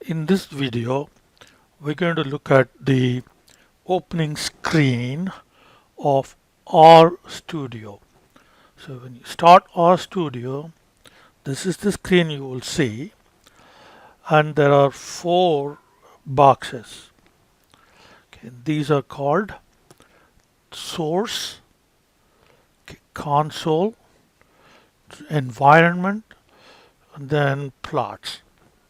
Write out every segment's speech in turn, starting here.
In this video, we're going to look at the opening screen of RStudio. So when you start RStudio, this is the screen you will see, and there are four boxes. Okay, these are called source, console, environment, and then plots.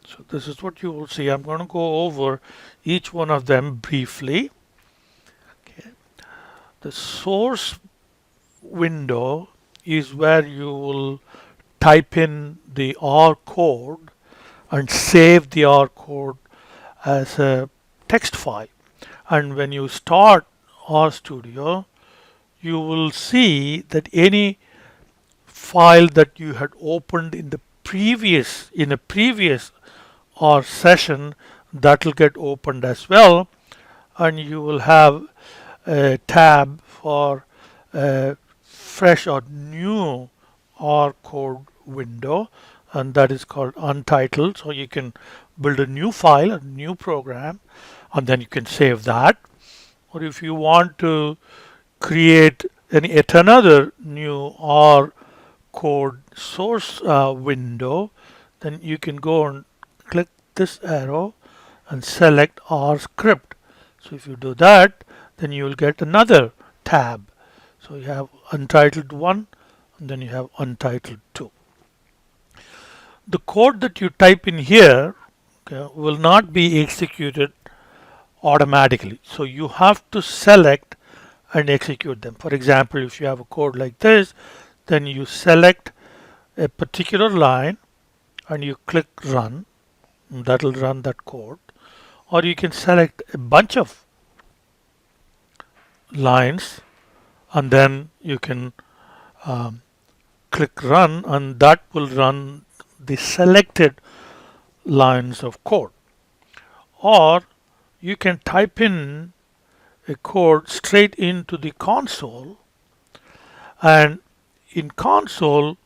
So this is what you will see. I'm going to go over each one of them briefly. Okay. The source window is where you will type in the R code and save the R code as a text file. And when you start RStudio, you will see that any file that you had opened in a previous or session, that will get opened as well, and you will have a tab for a fresh or new R code window, and that is called untitled. So you can build a new file, a new program, and then you can save that. Or if you want to create yet another new R code source window, then you can go and click this arrow and select R script. So if you do that, then you will get another tab. So you have untitled 1 and then you have untitled 2. The code that you type in here, okay, will not be executed automatically. So you have to select and execute them. For example, if you have a code like this, then you select a particular line and you click run. That will run that code. Or you can select a bunch of lines and then you can click run, and that will run the selected lines of code. Or you can type in a code straight into the console, and in console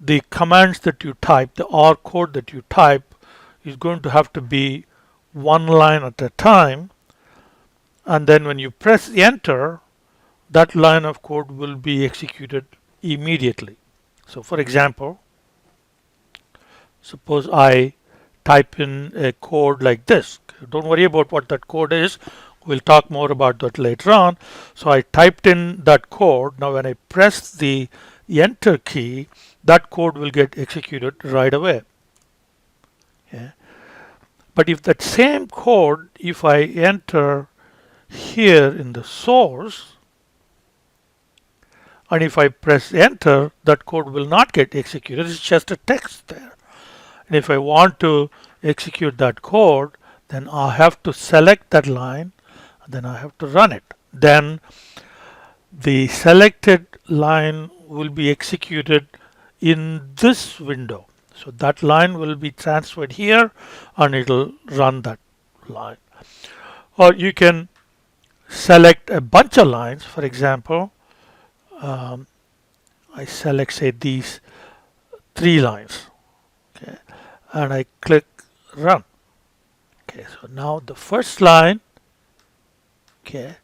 the commands that you type, the R code that you type, is going to have to be one line at a time, and then when you press enter, that line of code will be executed immediately. So for example, suppose I type in a code like this. Don't worry about what that code is. We'll talk more about that later on. So I typed in that code. Now when I press the enter key, that code will get executed right away. Okay. But if that same code, if I enter here in the source, and if I press enter, that code will not get executed. It's just a text there. And if I want to execute that code, then I have to select that line, and then I have to run it. Then the selected line will be executed in this window. So that line will be transferred here and it will run that line. Or you can select a bunch of lines. For example, I select, say, these 3 lines, okay, and I click run. Okay, so now the first line, okay,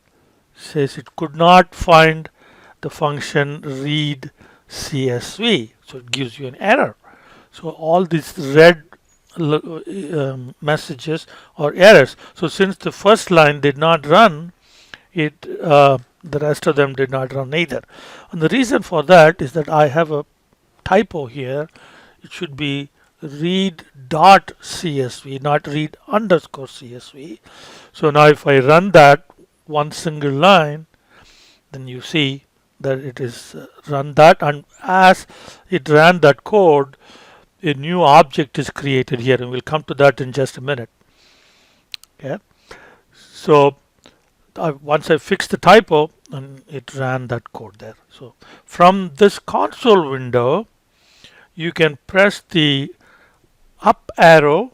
says it could not find the function read CSV, so it gives you an error. So all these red messages are errors. So since the first line did not run, the rest of them did not run either. And the reason for that is that I have a typo here. It should be read.csv, not read_CSV. So now if I run that one single line, then you see that it is run that, and as it ran that code, a new object is created here, and we'll come to that in just a minute. Okay, so once I fixed the typo, and it ran that code there. So from this console window, you can press the up arrow.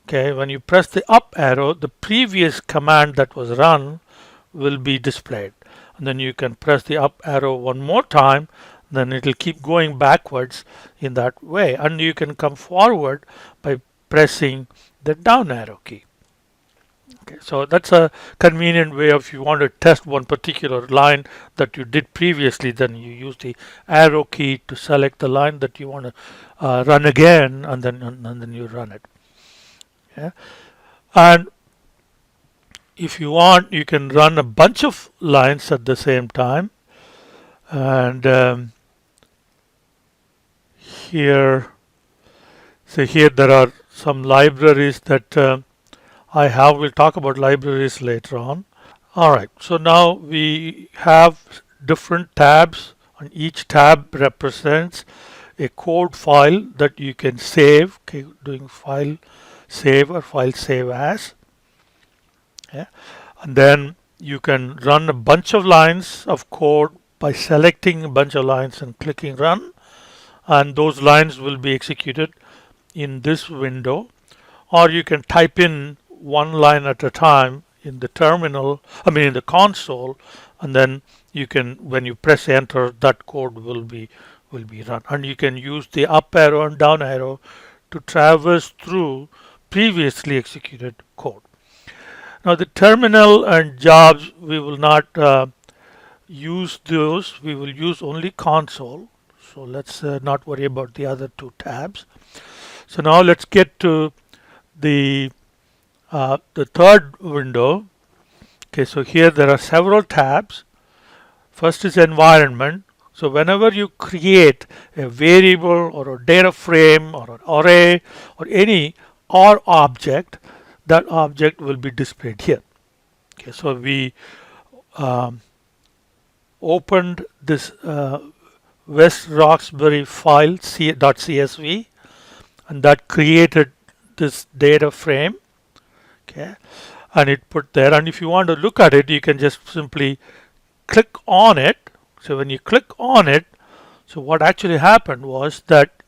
Okay, when you press the up arrow, the previous command that was run will be displayed, and then you can press the up arrow one more time, then it will keep going backwards in that way. And you can come forward by pressing the down arrow key. Okay, so that's a convenient way of, if you want to test one particular line that you did previously, then you use the arrow key to select the line that you want to run again, and then you run it. Yeah. And if you want, you can run a bunch of lines at the same time. And here, so here there are some libraries that I have. We'll talk about libraries later on. All right, so now we have different tabs, and each tab represents a code file that you can save. Okay, doing file save or file save as. Yeah. And then you can run a bunch of lines of code by selecting a bunch of lines and clicking run, and those lines will be executed in this window. Or you can type in one line at a time in the terminal, in the console, and then you can, when you press enter, that code will be run. And you can use the up arrow and down arrow to traverse through previously executed code. Now the terminal and jobs, we will not use those. We will use only console. So let's not worry about the other two tabs. So now let's get to the third window. Okay, so here there are several tabs. First is environment. So whenever you create a variable or a data frame or an array or any OR object, that object will be displayed here. Okay, so we opened this West Roxbury file .csv, and that created this data frame. Okay, and it put there, and if you want to look at it, you can just simply click on it. So when you click on it, so what actually happened was that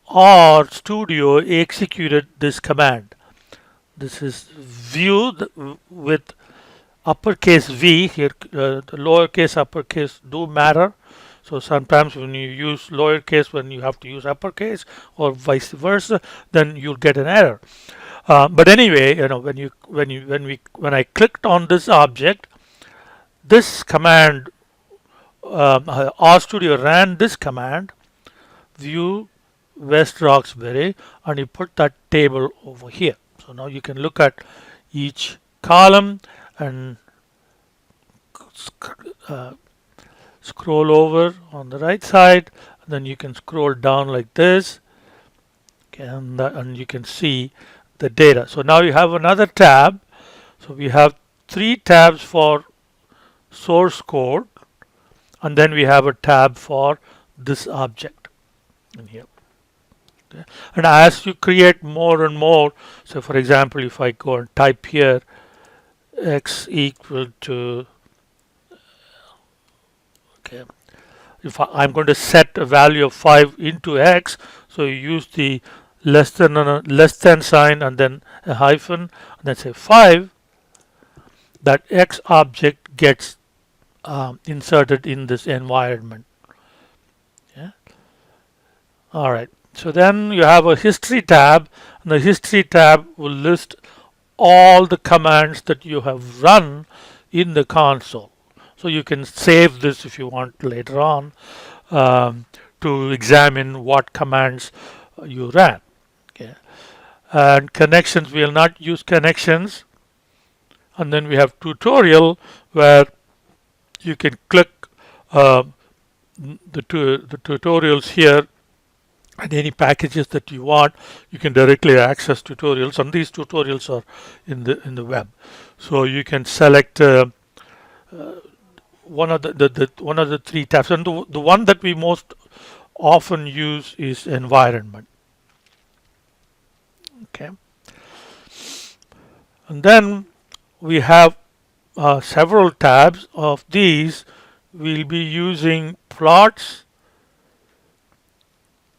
RStudio executed this command. This is view with uppercase V here. The lowercase uppercase do matter. So sometimes when you use lowercase, when you have to use uppercase, or vice versa, then you'll get an error. But anyway, when I clicked on this object, this command, RStudio ran this command, view West Roxbury, and you put that table over here. So now you can look at each column and scroll over on the right side, and then you can scroll down like this. Okay, and you can see the data. So now you have another tab. So we have 3 tabs for source code, and then we have a tab for this object in here. Okay. And as you create more and more, so for example, if I go and type here x equal to, okay, if I'm going to set a value of 5 into x, so you use the less than sign and then a hyphen, and then say 5, that x object gets inserted in this environment. Yeah. All right. So then you have a history tab, and the history tab will list all the commands that you have run in the console. So you can save this if you want later on to examine what commands you ran. Okay. And connections, we will not use connections. And then we have tutorial, where you can click the tutorials here, and any packages that you want, you can directly access tutorials, and these tutorials are in the web. So you can select one of the 3 tabs, and the one that we most often use is environment. Okay, and then we have several tabs. Of these, we'll be using plots,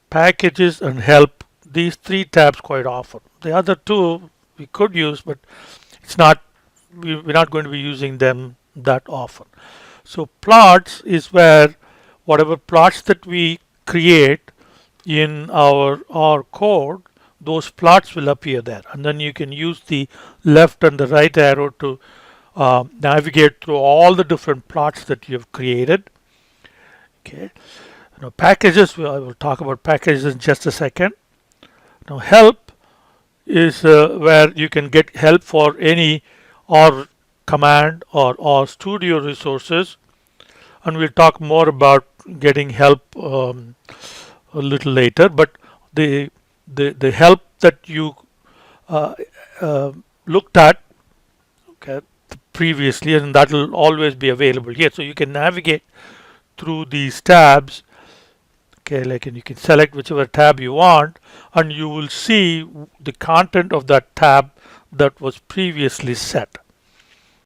packages, and help. These 3 tabs quite often. The other 2 we could use, but we're not going to be using them that often. So plots is where whatever plots that we create in our code, those plots will appear there, and then you can use the left and the right arrow to navigate through all the different plots that you've created. Okay. Now packages, I will talk about packages in just a second. Now help is where you can get help for any or command or studio resources, and we'll talk more about getting help a little later. But the help that you uh, looked at, okay, previously, and that will always be available here, so you can navigate through these tabs. Okay, like, and you can select whichever tab you want, and you will see the content of that tab that was previously set.